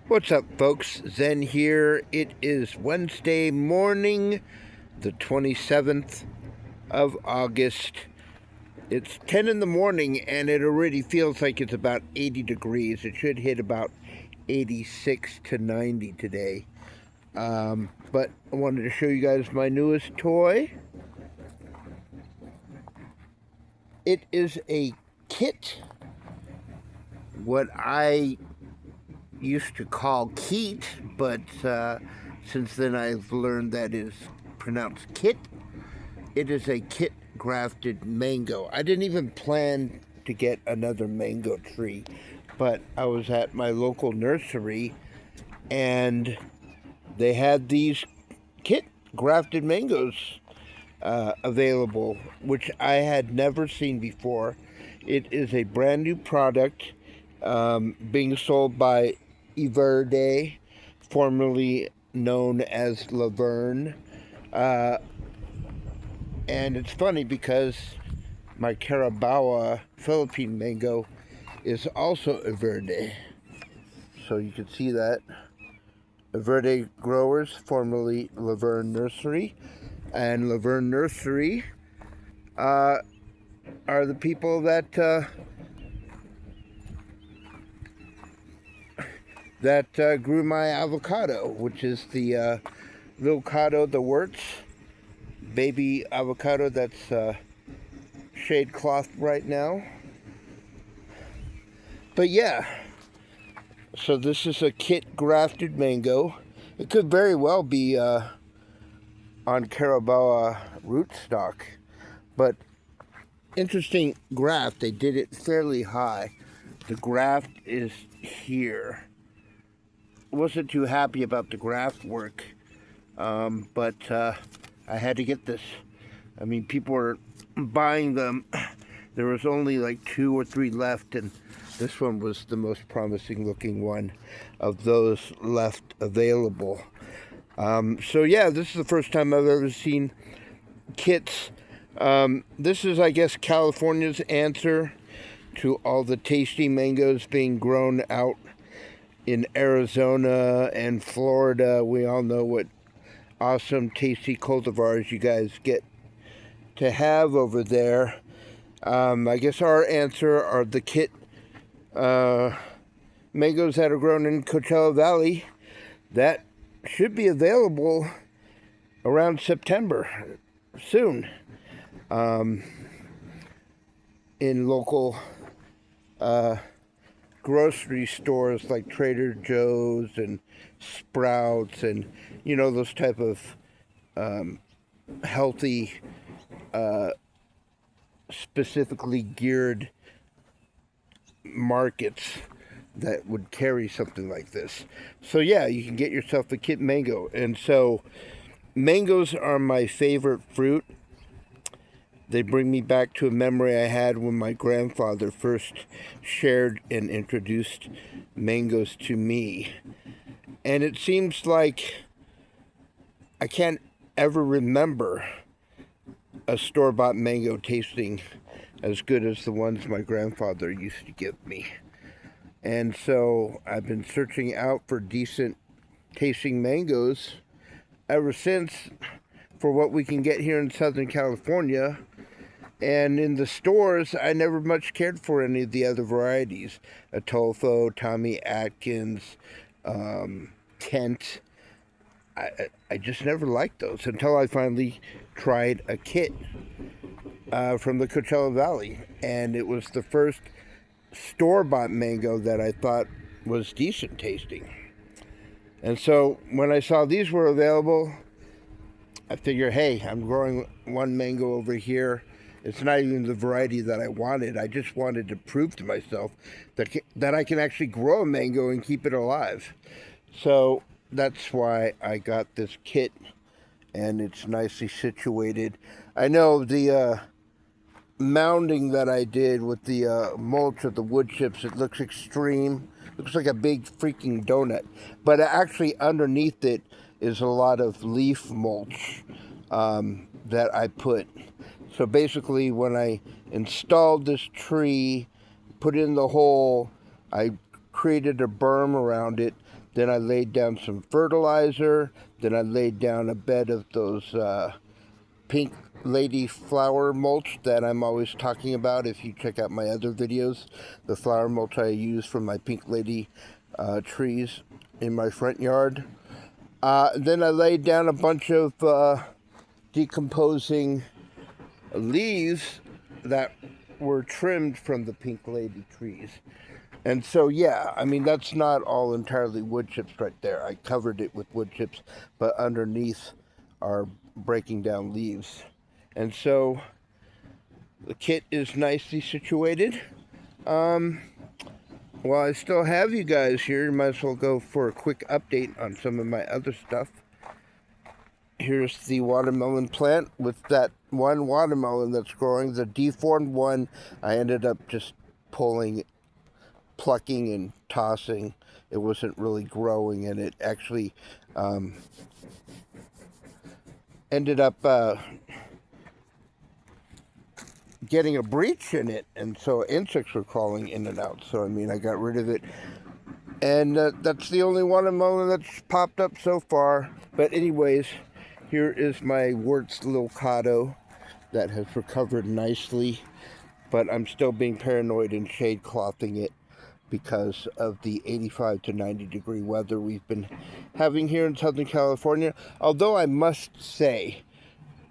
What's up, folks? Zen here. It is Wednesday morning, the 27th of August. It's 10 in the morning, and it already feels like it's about 80 degrees. It should hit about 86 to 90 today. But I wanted to show you guys my newest toy. It is a kit, what I used to call Keitt, but since then I've learned that is pronounced Kit. It is a Keitt grafted mango. I didn't even plan to get another mango tree, but I was at my local nursery and they had these Keitt grafted mangoes available, which I had never seen before. It is a brand new product being sold by Verde, formerly known as Laverne. And it's funny because my Carabaoa Philippine mango is also Verde. So you can see that. Verde growers, formerly Laverne Nursery. And Laverne Nursery are the people that grew my avocado, which is the Loquat, the Wirtz baby avocado that's shade cloth right now. But yeah, so this is a Keitt grafted mango. It could very well be on Carabaoa rootstock, but interesting graft. They did it fairly high. The graft is here. Wasn't too happy about the graft work, but I had to get this. I mean, people were buying them. There was only like 2 or 3 left, and this one was the most promising looking one of those left available. So yeah, this is the first time I've ever seen Keitts. This is, I guess, California's answer to all the tasty mangoes being grown out in Arizona and Florida. We all know what awesome, tasty cultivars you guys get to have over there. I guess our answer are the Keitt mangoes that are grown in Coachella Valley. That should be available around September, soon, in local grocery stores like Trader Joe's and Sprouts and, you know, those type of healthy, specifically geared markets that would carry something like this. So yeah, you can get yourself a Keitt mango. And so mangoes are my favorite fruit. They bring me back to a memory I had when my grandfather first shared and introduced mangoes to me. And it seems like I can't ever remember a store-bought mango tasting as good as the ones my grandfather used to give me. And so I've been searching out for decent tasting mangoes ever since, for what we can get here in Southern California. And in the stores, I never much cared for any of the other varieties. Atolfo, Tommy Atkins, Kent. I just never liked those until I finally tried a Keitt from the Coachella Valley. And it was the first store-bought mango that I thought was decent tasting. And so when I saw these were available, I figure, hey, I'm growing one mango over here. It's not even the variety that I wanted. I just wanted to prove to myself that I can actually grow a mango and keep it alive. So that's why I got this Keitt, and it's nicely situated. I know the mounding that I did with the mulch of the wood chips, it looks extreme. Looks like a big freaking donut. But actually underneath it is a lot of leaf mulch that I put. So basically when I installed this tree, put in the hole, I created a berm around it Then I laid down some fertilizer. Then I laid down a bed of those pink lady flower mulch that I'm always talking about. If you check out my other videos, the flower mulch I use for my pink lady trees in my front yard. Then I laid down a bunch of decomposing leaves that were trimmed from the pink lady trees. And so, yeah, I mean, that's not all entirely wood chips right there. I covered it with wood chips, but underneath are breaking down leaves. And so the kit is nicely situated. While I still have you guys here, might as well go for a quick update on some of my other stuff. Here's the watermelon plant with that one watermelon that's growing. The deformed one, I ended up just plucking and tossing. It wasn't really growing, and it actually ended up getting a breach in it, and so insects were crawling in and out. So I mean, I got rid of it, and that's the only watermelon that's popped up so far. But anyways, here is my Warts Loquat that has recovered nicely, but I'm still being paranoid and shade clothing it because of the 85 to 90 degree weather we've been having here in Southern California. Although I must say,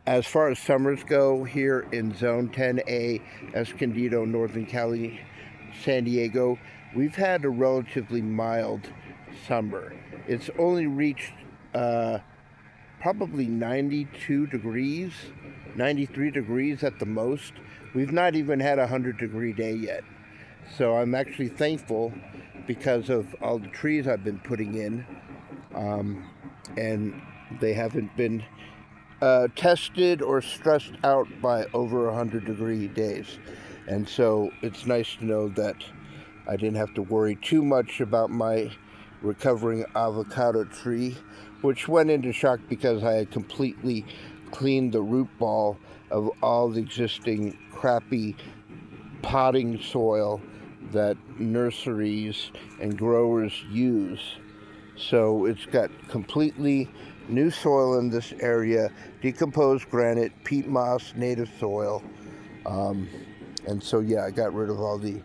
as far as summers go here in Zone 10A, Escondido, Northern Cali, San Diego, we've had a relatively mild summer. It's only reached probably 92 degrees, 93 degrees at the most. We've not even had a 100-degree day yet. So I'm actually thankful because of all the trees I've been putting in, and they haven't been tested or stressed out by over 100-degree days. And so it's nice to know that I didn't have to worry too much about my recovering avocado tree, which went into shock because I had completely cleaned the root ball of all the existing crappy potting soil that nurseries and growers use. So it's got completely new soil in this area, decomposed granite, peat moss, native soil. And so, yeah, I got rid of all the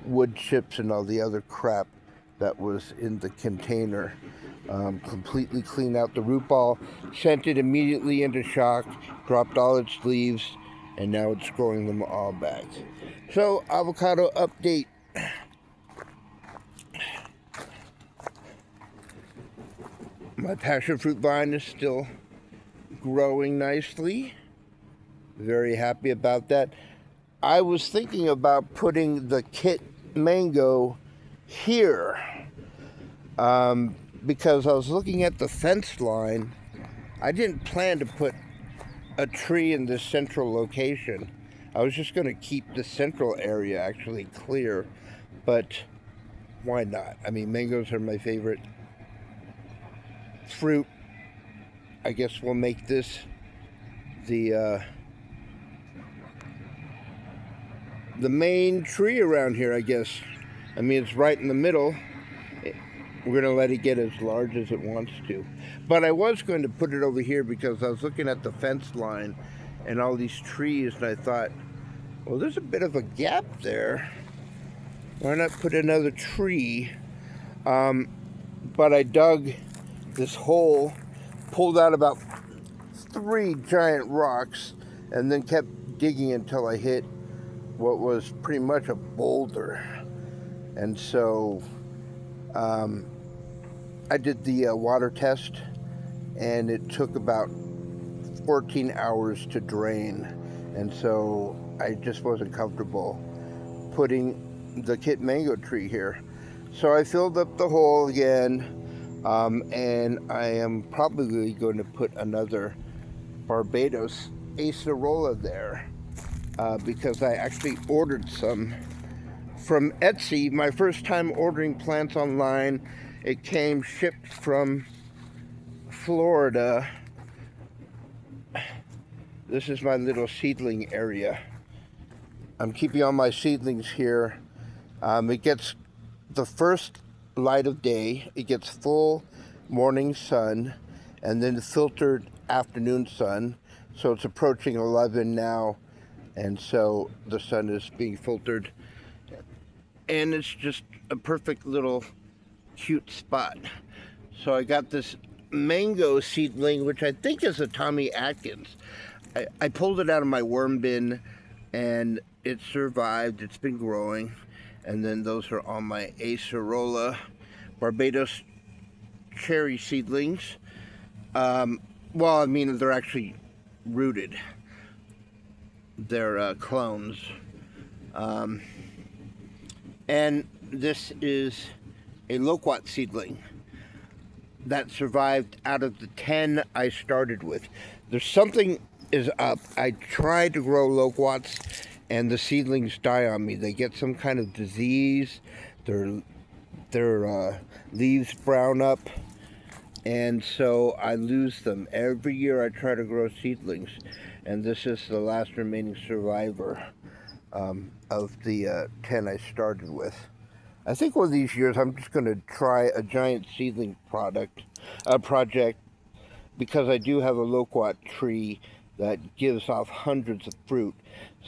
wood chips and all the other crap that was in the container. Completely cleaned out the root ball, sent it immediately into shock, dropped all its leaves, and now it's growing them all back. So, avocado update. My passion fruit vine is still growing nicely. Very happy about that. I was thinking about putting the Keitt Mango here because I was looking at the fence line. I didn't plan to put a tree in this central location. I was just going to keep the central area actually clear, but why not? I mean, mangoes are my favorite fruit. I guess we'll make this the main tree around here, I guess. I mean, it's right in the middle. We're going to let it get as large as it wants to. But I was going to put it over here because I was looking at the fence line and all these trees, and I thought, well, there's a bit of a gap there. Why not put another tree? But I dug this hole, pulled out about 3 giant rocks, and then kept digging until I hit what was pretty much a boulder. And so I did the water test, and it took about 14 hours to drain. And so I just wasn't comfortable putting the Keitt Mango tree here. So I filled up the hole again, and I am probably going to put another Barbados acerola there because I actually ordered some from Etsy. My first time ordering plants online. It came shipped from Florida. This is my little seedling area. I'm keeping all my seedlings here. It gets the first light of day. It gets full morning sun and then filtered afternoon sun. So it's approaching 11 now, and so the sun is being filtered. And it's just a perfect little cute spot. So I got this mango seedling, which I think is a Tommy Atkins. I pulled it out of my worm bin, and it survived. It's been growing. And then those are on my acerola Barbados Cherry seedlings. Well, I mean, they're actually rooted. They're clones. And this is a Loquat seedling that survived out of the 10 I started with. There's something is up. I tried to grow Loquats and the seedlings die on me. They get some kind of disease. Their leaves brown up, and so I lose them. Every year I try to grow seedlings, and this is the last remaining survivor of the 10 I started with. I think one of these years I'm just going to try a giant seedling project, because I do have a Loquat tree that gives off hundreds of fruit,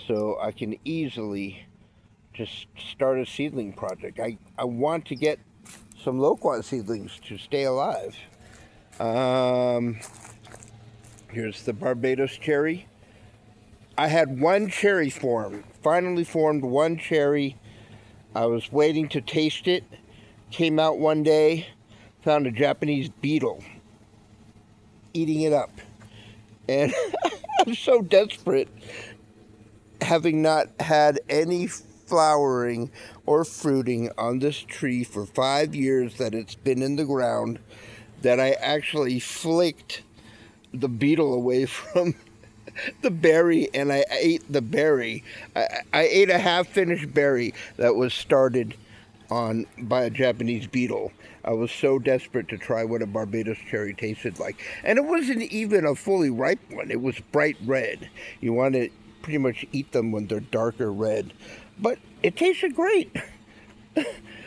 so I can easily just start a seedling project. I want to get some Loquat seedlings to stay alive. Here's the Barbados Cherry. I had one cherry form, finally formed one cherry. I was waiting to taste it. Came out one day, found a Japanese beetle eating it up. And I'm so desperate, having not had any flowering or fruiting on this tree for 5 years that it's been in the ground, that I actually flicked the beetle away from the berry, and I ate the berry. I ate a half-finished berry that was started on by a Japanese beetle. I was so desperate to try what a Barbados cherry tasted like. And it wasn't even a fully ripe one. It was bright red. You want to pretty much eat them when they're darker red. But it tasted great.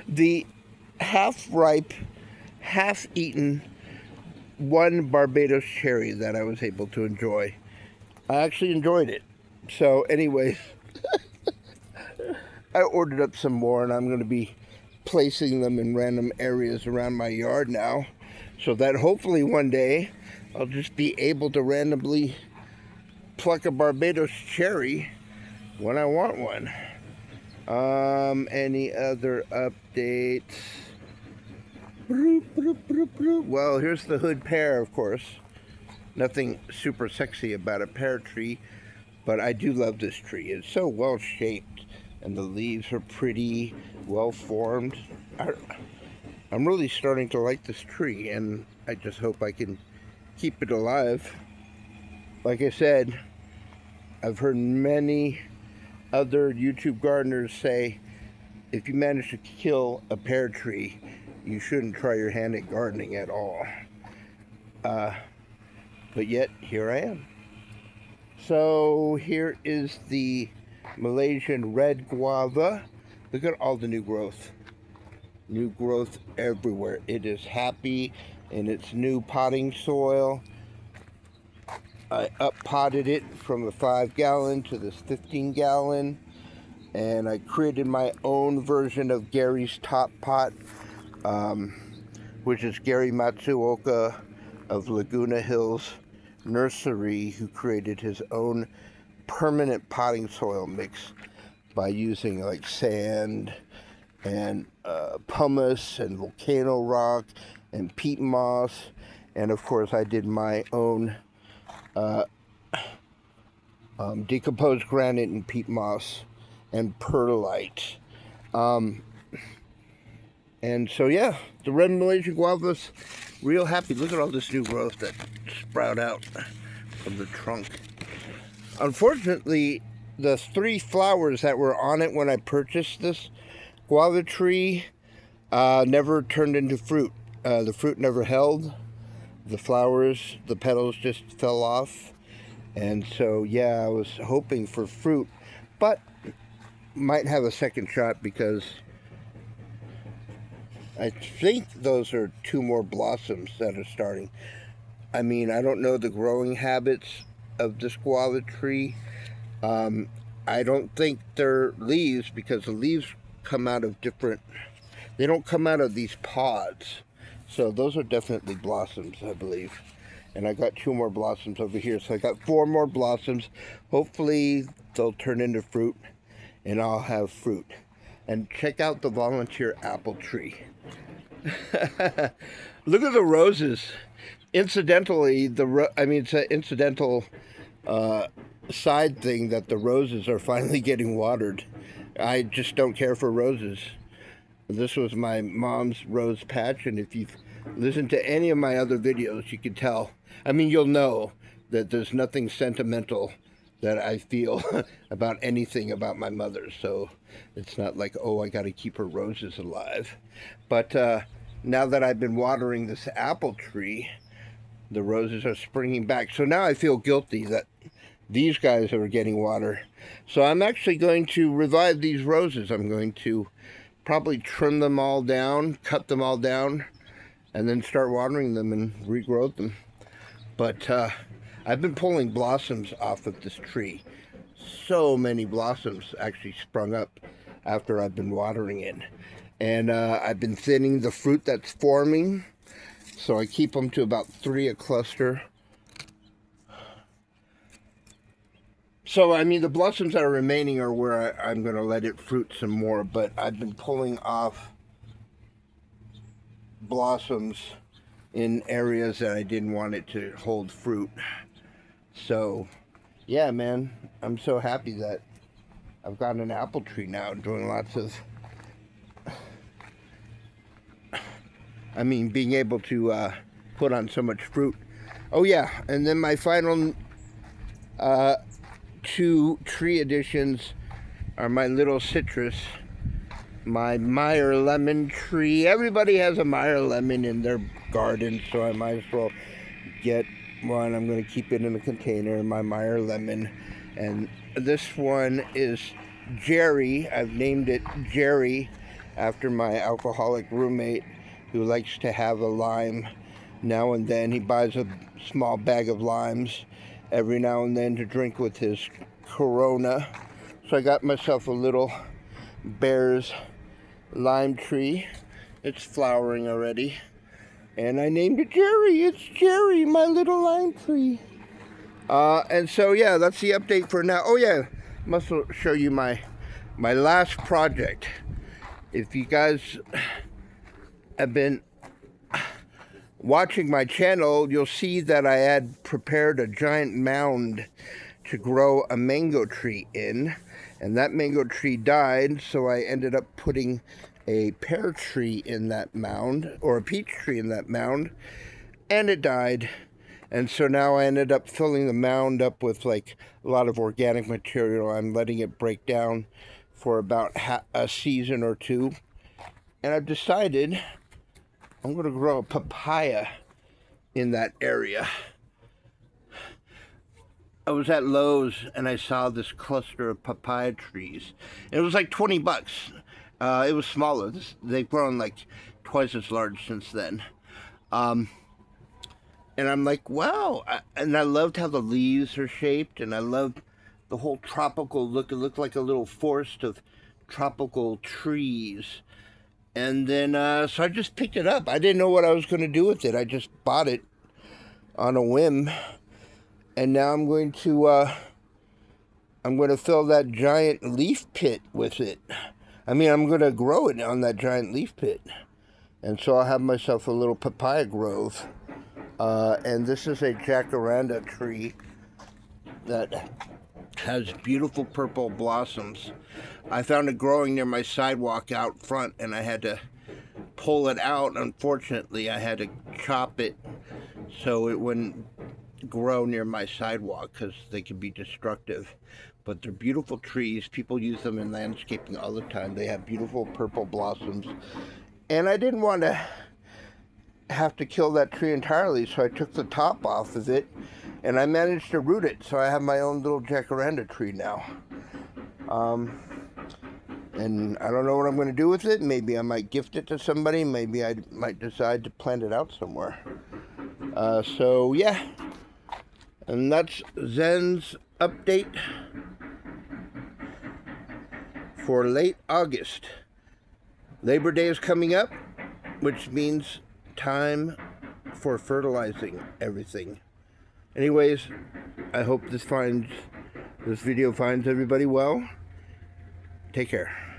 The half-ripe, half-eaten one Barbados cherry that I was able to enjoy. I actually enjoyed it. So anyways, I ordered up some more, and I'm going to be placing them in random areas around my yard now, so that hopefully one day I'll just be able to randomly pluck a Barbados cherry when I want one. Any other updates? Well, here's the hood pear, of course. Nothing super sexy about a pear tree, but I do love this tree. It's so well shaped, and the leaves are pretty well formed. I'm really starting to like this tree, and I just hope I can keep it alive. Like I said, I've heard many other YouTube gardeners say, if you manage to kill a pear tree, you shouldn't try your hand at gardening at all. But yet, here I am. So here is the Malaysian red guava. Look at all the new growth. New growth everywhere. It is happy in its new potting soil. I up-potted it from a 5-gallon to this 15-gallon. And I created my own version of Gary's Top Pot, which is Gary Matsuoka of Laguna Hills Nursery, who created his own permanent potting soil mix by using like sand and pumice and volcano rock and peat moss. And of course I did my own decomposed granite and peat moss and perlite. And so yeah, the red Malaysian guava's real happy. Look at all this new growth that sprout out from the trunk. Unfortunately, the 3 flowers that were on it when I purchased this guava tree never turned into fruit. The fruit never held. The flowers, the petals just fell off. And so yeah, I was hoping for fruit, but might have a second shot because I think those are 2 more blossoms that are starting. I mean, I don't know the growing habits of this guava tree. Um, I don't think they're leaves because the leaves come out of different, they don't come out of these pods. So those are definitely blossoms, I believe. And I got 2 more blossoms over here. So I got 4 more blossoms. Hopefully they'll turn into fruit and I'll have fruit. And check out the volunteer apple tree. Look at the roses. Incidentally, it's an incidental side thing that the roses are finally getting watered. I just don't care for roses. This was my mom's rose patch, and if you've listened to any of my other videos, you can tell. I mean, you'll know that there's nothing sentimental that I feel about anything about my mother. So it's not like, oh, I got to keep her roses alive. But now that I've been watering this apple tree, the roses are springing back. So now I feel guilty that these guys are getting water. So I'm actually going to revive these roses. I'm going to probably trim them all down, cut them all down, and then start watering them and regrow them. But I've been pulling blossoms off of this tree. So many blossoms actually sprung up after I've been watering it. And I've been thinning the fruit that's forming. So I keep them to about 3 a cluster. So, I mean, the blossoms that are remaining are where I'm going to let it fruit some more. But I've been pulling off blossoms in areas that I didn't want it to hold fruit. So, yeah, man, I'm so happy that I've got an apple tree now doing lots of, being able to put on so much fruit. Oh, yeah, and then my final 2 tree additions are my little citrus, my Meyer lemon tree. Everybody has a Meyer lemon in their garden, so I might as well get one. I'm going to keep it in a container, my Meyer lemon. And this one is Jerry. I've named it Jerry after my alcoholic roommate who likes to have a lime now and then. He buys a small bag of limes every now and then to drink with his Corona. So I got myself a little Bear's lime tree. It's flowering already. And I named it Jerry. It's Jerry, my little lime tree. And so, yeah, that's the update for now. Oh, yeah, must show you my last project. If you guys have been watching my channel, you'll see that I had prepared a giant mound to grow a mango tree in, and that mango tree died, so I ended up putting a pear tree in that mound, or a peach tree in that mound, and it died. And so now I ended up filling the mound up with like a lot of organic material. I'm letting it break down for about a season or 2, and I've decided I'm going to grow a papaya in that area. I was at Lowe's and I saw this cluster of papaya trees. It was like $20. It was smaller. They've grown like twice as large since then. And I'm like, wow. And I loved how the leaves are shaped, and I loved the whole tropical look. It looked like a little forest of tropical trees. And then, so I just picked it up. I didn't know what I was going to do with it. I just bought it on a whim. And now I'm going to fill that giant leaf pit with it. I'm going to grow it on that giant leaf pit. And so I'll have myself a little papaya grove. And this is a jacaranda tree that has beautiful purple blossoms. I found it growing near my sidewalk out front, and I had to pull it out. Unfortunately, I had to chop it so it wouldn't grow near my sidewalk because they can be destructive. But they're beautiful trees. People use them in landscaping all the time. They have beautiful purple blossoms. And I didn't want to have to kill that tree entirely, so I took the top off of it, and I managed to root it. So I have my own little jacaranda tree now. And I don't know what I'm going to do with it. Maybe I might gift it to somebody. Maybe I might decide to plant it out somewhere. So yeah, and that's Zen's update for late August. Labor Day is coming up, which means time for fertilizing everything. Anyways, I hope this video finds everybody well. Take care.